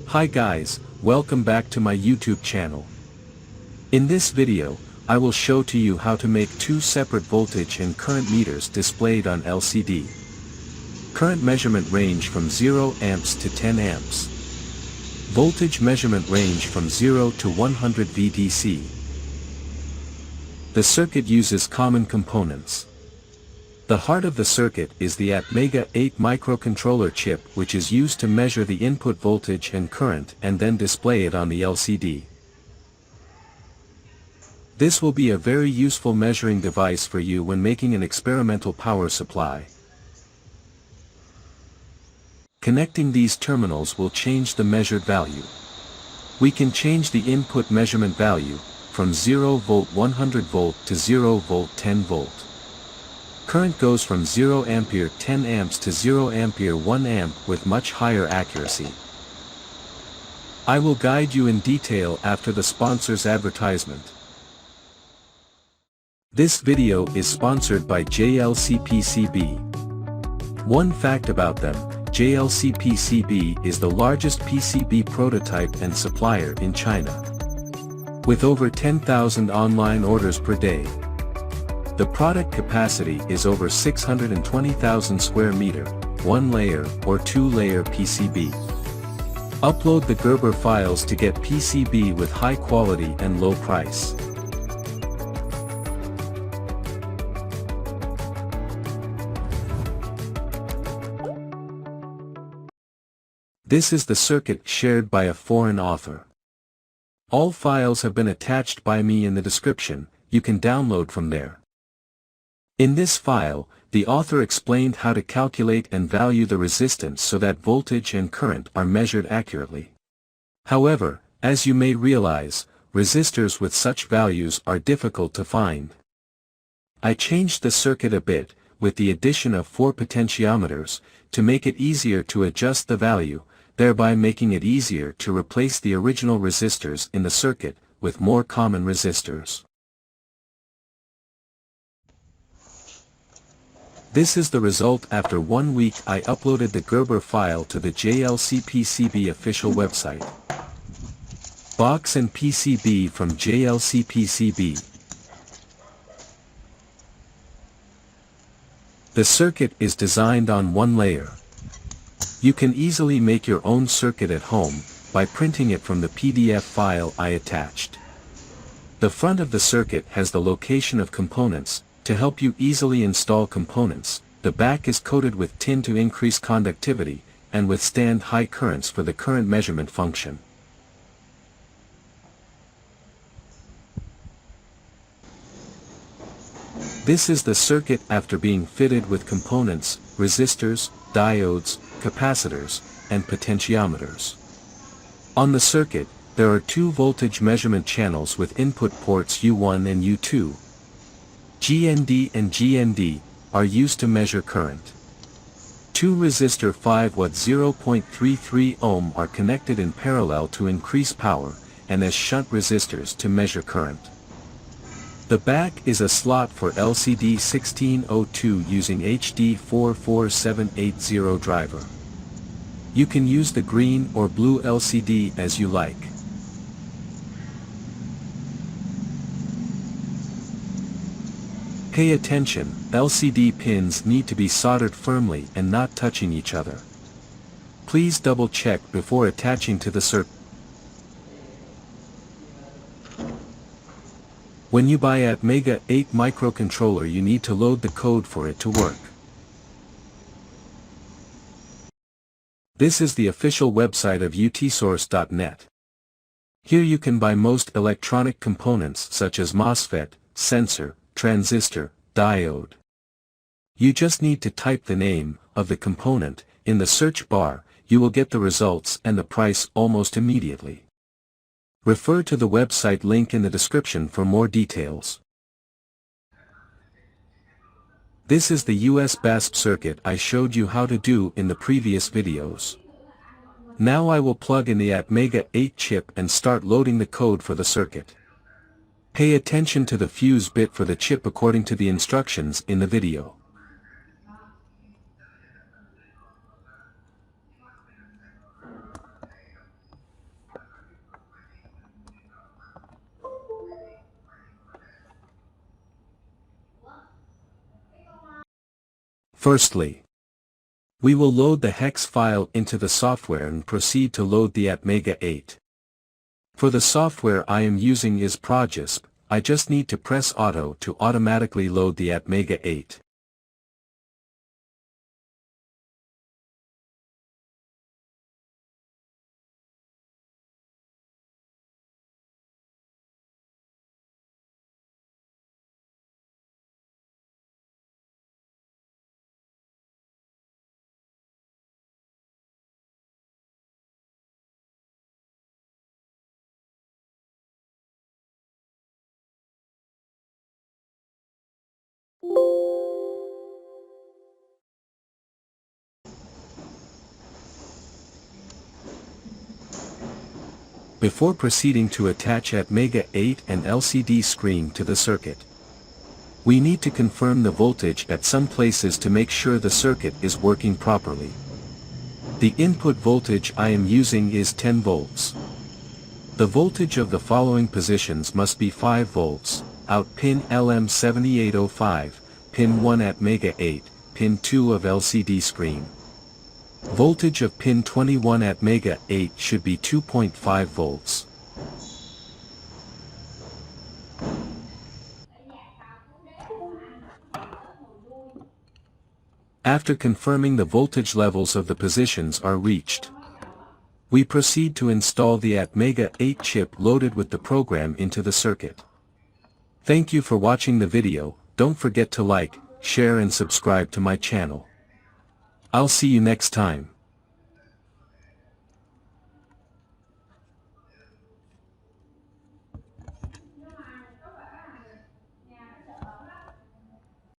Hi guys, welcome back to my YouTube channel. In this video, I will show to you how to make two separate voltage and current meters displayed on LCD. Current measurement range from 0 amps to 10 amps. Voltage measurement range from 0 to 100 VDC. The circuit uses common components. The heart of the circuit is the Ampere 8 microcontroller chip, which is used to measure the input voltage and current and then display it on the LCD. This will be a very useful measuring device for you when making an experimental power supply. Connecting these terminals will change the measured value. We can change the input measurement value from 0 volt 100 volt to 0 volt 10 volt. Current goes from 0 ampere 10 amps to 0 ampere 1 amp with much higher accuracy. I will guide you in detail after the sponsor's advertisement. This video is sponsored by JLCPCB. One fact about them, JLCPCB is the largest PCB prototype and supplier in China. With over 10,000 online orders per day. The product capacity is over 620,000 square meter, 1-layer or 2-layer PCB. Upload the Gerber files to get PCB with high quality and low price. This is the circuit shared by a foreign author. All files have been attached by me in the description, you can download from there. In this file, the author explained how to calculate and value the resistance so that voltage and current are measured accurately. However, as you may realize, resistors with such values are difficult to find. I changed the circuit a bit, with the addition of 4 potentiometers, to make it easier to adjust the value, thereby making it easier to replace the original resistors in the circuit, with more common resistors. This is the result after 1 week. I uploaded the Gerber file to the JLCPCB official website. Box and PCB from JLCPCB. The circuit is designed on 1 layer. You can easily make your own circuit at home, by printing it from the PDF file I attached. The front of the circuit has the location of components, to help you easily install components. The back is coated with tin to increase conductivity, and withstand high currents for the current measurement function. This is the circuit after being fitted with components, resistors, diodes, capacitors, and potentiometers. On the circuit, there are 2 voltage measurement channels with input ports U1 and U2. GND and GND are used to measure current. 2 resistor 5 watt 0.33 ohm are connected in parallel to increase power, and as shunt resistors to measure current. The back is a slot for LCD 1602 using HD44780 driver. You can use the green or blue LCD as you like. Pay attention, LCD pins need to be soldered firmly and not touching each other. Please double check before attaching to the circuit. When you buy Ampere 8 microcontroller, you need to load the code for it to work. This is the official website of utsource.net. Here you can buy most electronic components such as MOSFET, sensor, transistor, diode. You just need to type the name of the component in the search bar. You will get the results and the price almost immediately. Refer to the website link in the description for more details. This is the USB circuit I showed you how to do in the previous videos. Now I will plug in the Ampere 8 chip and start loading the code for the circuit. Pay attention to the fuse bit for the chip according to the instructions in the video. Firstly, we will load the hex file into the software and proceed to load the Atmega 8. For the software I am using is Progisp. I just need to press Auto to automatically load the Atmega 8. Before proceeding to attach Atmega 8 and LCD screen to the circuit, we need to confirm the voltage at some places to make sure the circuit is working properly. The input voltage I am using is 10 volts. The voltage of the following positions must be 5 volts, out pin LM7805, pin 1 Atmega 8, pin 2 of LCD screen. Voltage of pin 21 Atmega 8 should be 2.5 volts. After confirming the voltage levels of the positions are reached, we proceed to install the Atmega 8 chip loaded with the program into the circuit. Thank you for watching the video. Don't forget to like, share and subscribe to my channel. I'll see you next time.